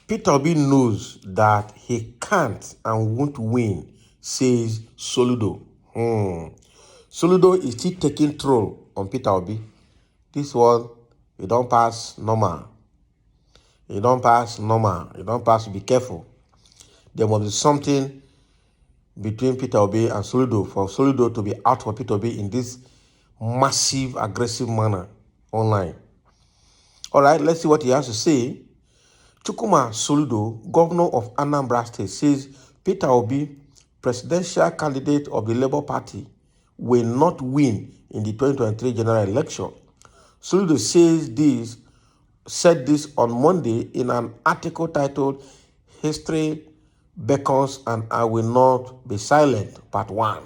Peter Obi knows that he can't and won't win, says Soludo. Soludo is still taking troll on Peter Obi. This one, you don't pass normal. You don't pass normal. You don't pass, be careful. There must be something between Peter Obi and Soludo for Soludo to be out for Peter Obi in this massive, aggressive manner online. All right, let's see what he has to say. Chukwuma Soludo, governor of Anambra State, says Peter Obi, presidential candidate of the Labour Party, will not win in the 2023 general election. Soludo said this on Monday in an article titled History Beckons and I Will Not Be Silent, Part 1.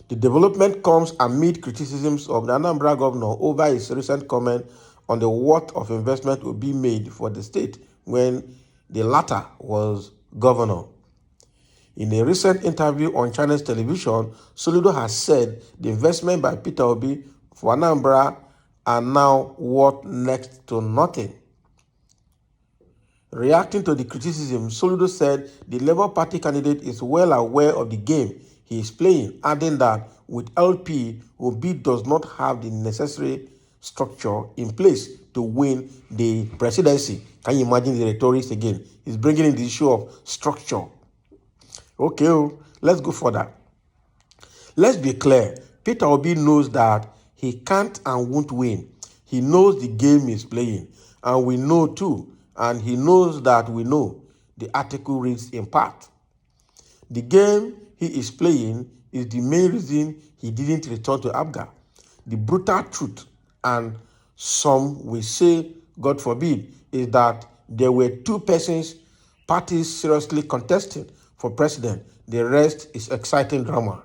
The development comes amid criticisms of the Anambra governor over his recent comment on the worth of investment will be made for the state when the latter was governor. In a recent interview on Chinese television, Soludo has said the investment by Peter Obi for Anambra are now worth next to nothing. Reacting to the criticism, Soludo said the Labour Party candidate is well aware of the game he is playing, adding that with LP, Obi does not have the necessary structure in place to win the presidency. Can you imagine the rhetorics again? He's bringing in the issue of structure. Okay, let's go further. Let's be clear. Peter Obi knows that he can't and won't win. He knows the game he's playing, and we know too. And he knows that we know. The article reads in part. The game he is playing is the main reason he didn't return to Abga. The brutal truth, and some will say, God forbid, is that there were two parties seriously contesting for president. The rest is exciting drama.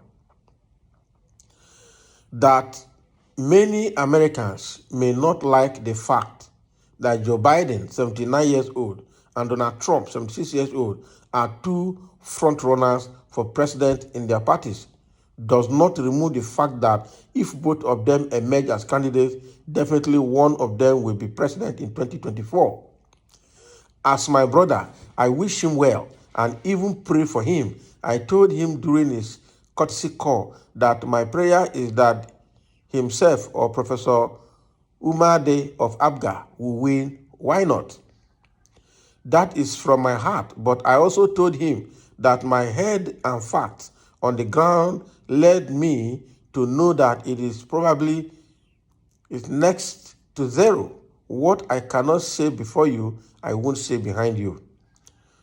That many Americans may not like the fact that Joe Biden, 79 years old, and Donald Trump, 76 years old, are two front runners for president in their parties, does not remove the fact that if both of them emerge as candidates, definitely one of them will be president in 2024. As my brother, I wish him well and even pray for him. I told him during his courtesy call that my prayer is that himself or Professor Umade of Abga will win. Why not? That is from my heart, but I also told him that my head and facts on the ground led me to know that it is probably next to zero. What I cannot say before you, I won't say behind you.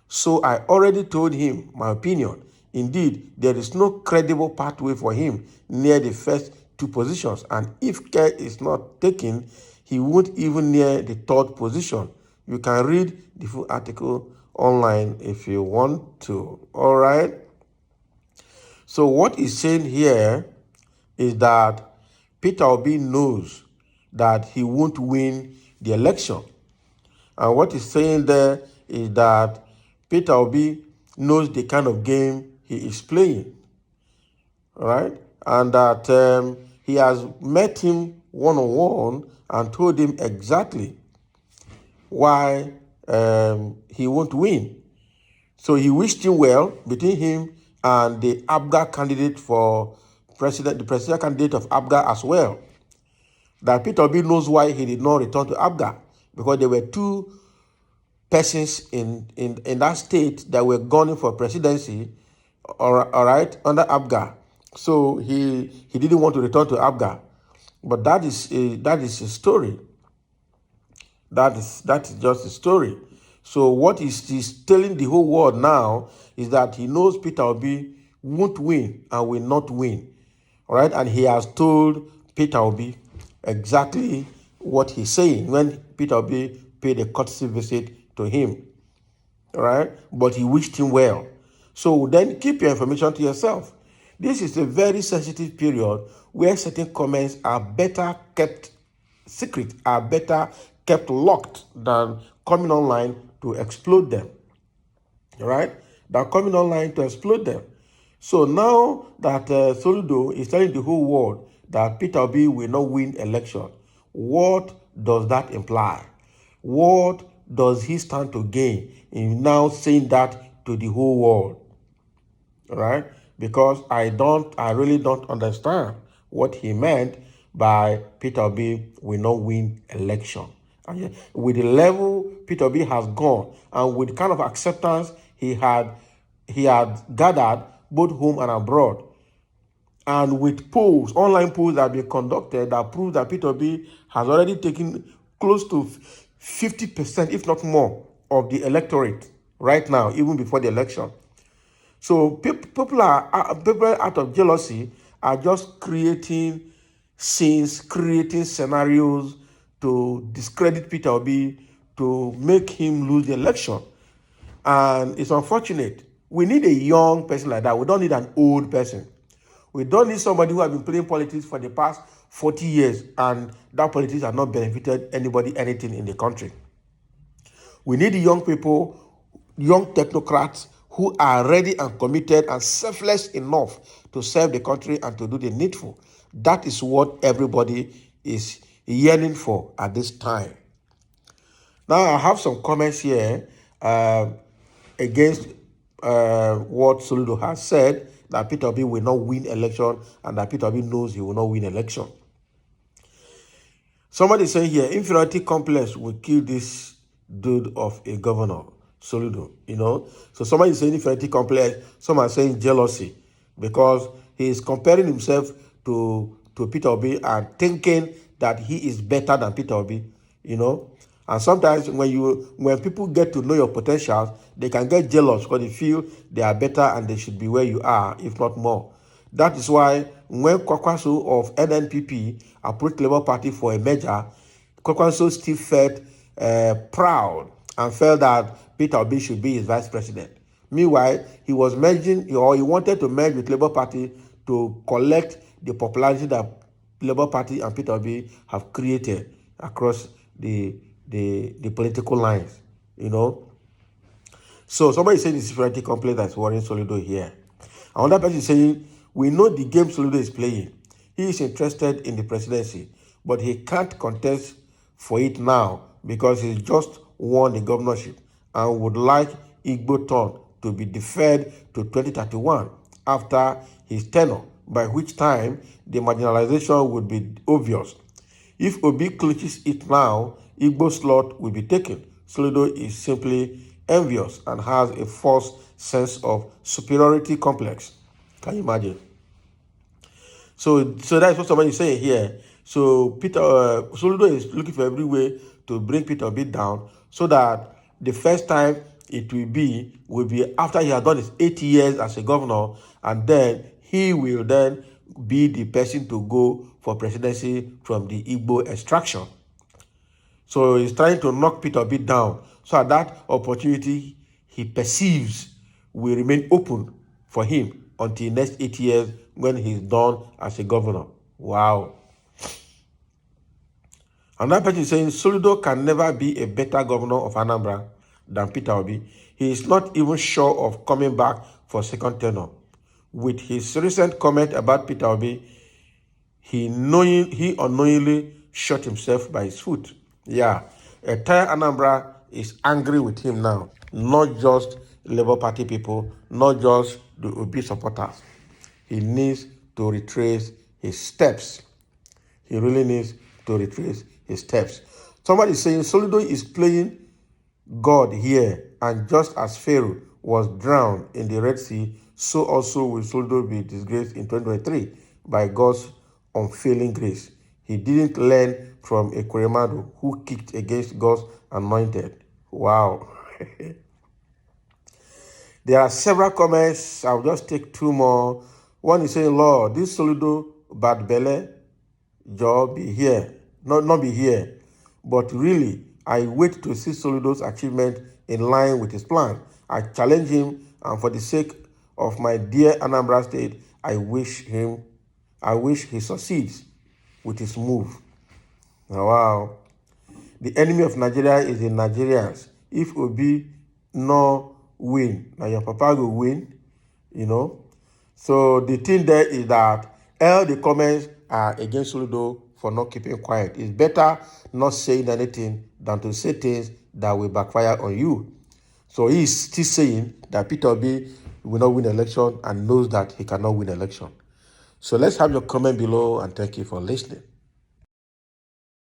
So I already told him my opinion. Indeed, there is no credible pathway for him near the first two positions, and if care is not taken, he won't even near the third position. You can read the full article online if you want to. All right. So what he's saying here is that Peter Obi knows that he won't win the election. And what he's saying there is that Peter Obi knows the kind of game he is playing. All right. And that he has met him one-on-one and told him exactly why he won't win. So he wished him well between him and the Abga candidate for president, the presidential candidate of Abga as well. That Peter Obi knows why he did not return to Abga, because there were two persons in that state that were gunning for presidency, all right, under Abga. So he didn't want to return to Abga. But that is a story. That is just a story. So what he's telling the whole world now is that he knows Peter Obi won't win and will not win. All right, and he has told Peter Obi exactly what he's saying when Peter Obi paid a courtesy visit to him. All right, but he wished him well. So then keep your information to yourself. This is a very sensitive period where certain comments are better kept secret, are better kept locked than coming online to explode them. All right? Than coming online to explode them. So now that Soludo is telling the whole world that Peter Obi will not win election, what does that imply? What does he stand to gain in now saying that to the whole world? All right, because I really don't understand what he meant by Peter Obi will not win election. And yet, with the level Peter Obi has gone and with the kind of acceptance he had gathered both home and abroad, and with polls, online polls that have been conducted that prove that Peter Obi has already taken close to 50%, if not more, of the electorate right now, even before the election. So people out of jealousy are just creating scenes, creating scenarios to discredit Peter Obi, to make him lose the election. And it's unfortunate. We need a young person like that. We don't need an old person. We don't need somebody who has been playing politics for the past 40 years and that politics has not benefited anybody anything in the country. We need young people, young technocrats who are ready and committed and selfless enough to serve the country and to do the needful. That is what everybody is yearning for at this time. Now, I have some comments here against what Soludo has said, that Peter Obi will not win election and that Peter Obi knows he will not win election. Somebody saying here, inferiority complex will kill this dude of a governor, Soludo, So somebody is saying inferiority complex, some are saying jealousy, because he is comparing himself to Peter Obi and thinking that he is better than Peter Obi. And sometimes when people get to know your potentials, they can get jealous because they feel they are better and they should be where you are, if not more. That is why when Kwakwaso of NNPP approached Labour Party for a merger, Kwakwaso still felt proud and felt that Peter Obi should be his vice president. Meanwhile, he was merging, or he wanted to merge with Labour Party to collect the popularity that Labour Party and Peter Obi have created across the political lines. So somebody saying this inferiority complex that's worrying Soludo here. Another person is saying, we know the game Soludo is playing. He is interested in the presidency, but he can't contest for it now because he's just won the governorship and would like Igbo turn to be deferred to 2031 after his tenure, by which time the marginalization would be obvious. If Obi clinches it now, Igbo slot will be taken. Soludo is simply envious and has a false sense of superiority complex. Can you imagine? So that's what somebody is saying here. So Soludo is looking for every way to bring Peter Obi down, so that the first time it will be after he has done his 8 years as a governor, and then he will then be the person to go for presidency from the Igbo extraction. So he's trying to knock Peter Obi down, so that opportunity he perceives will remain open for him until next 8 years when he's done as a governor. Wow. Another person is saying Soludo can never be a better governor of Anambra than Peter Obi. He is not even sure of coming back for second tenure. With his recent comment about Peter Obi, he unknowingly shot himself by his foot. Yeah, entire Anambra is angry with him now. Not just Labour Party people, not just the Obi supporters. He needs to retrace his steps. He really needs to retrace his steps. Somebody is saying Soludo is playing God here, and just as Pharaoh was drowned in the Red Sea, so also will Soludo be disgraced in 2023 by God's unfailing grace. He didn't learn from a Kuremadu who kicked against God's anointed. Wow. There are several comments. I'll just take two more. One is saying, Lord, this Soludo bad belly job be here. Not be here. But really, I wait to see Soludo's achievement in line with his plan. I challenge him, and for the sake of my dear Anambra State, I wish he succeeds with his move. Oh, wow. The enemy of Nigeria is the Nigerians. If Obi no win, now your papa will win, So the thing there is that all the comments are against Soludo for not keeping quiet. It's better not saying anything than to say things that will backfire on you. So he is still saying that Peter Obi will not win election and knows that he cannot win election. So let's have your comment below and thank you for listening.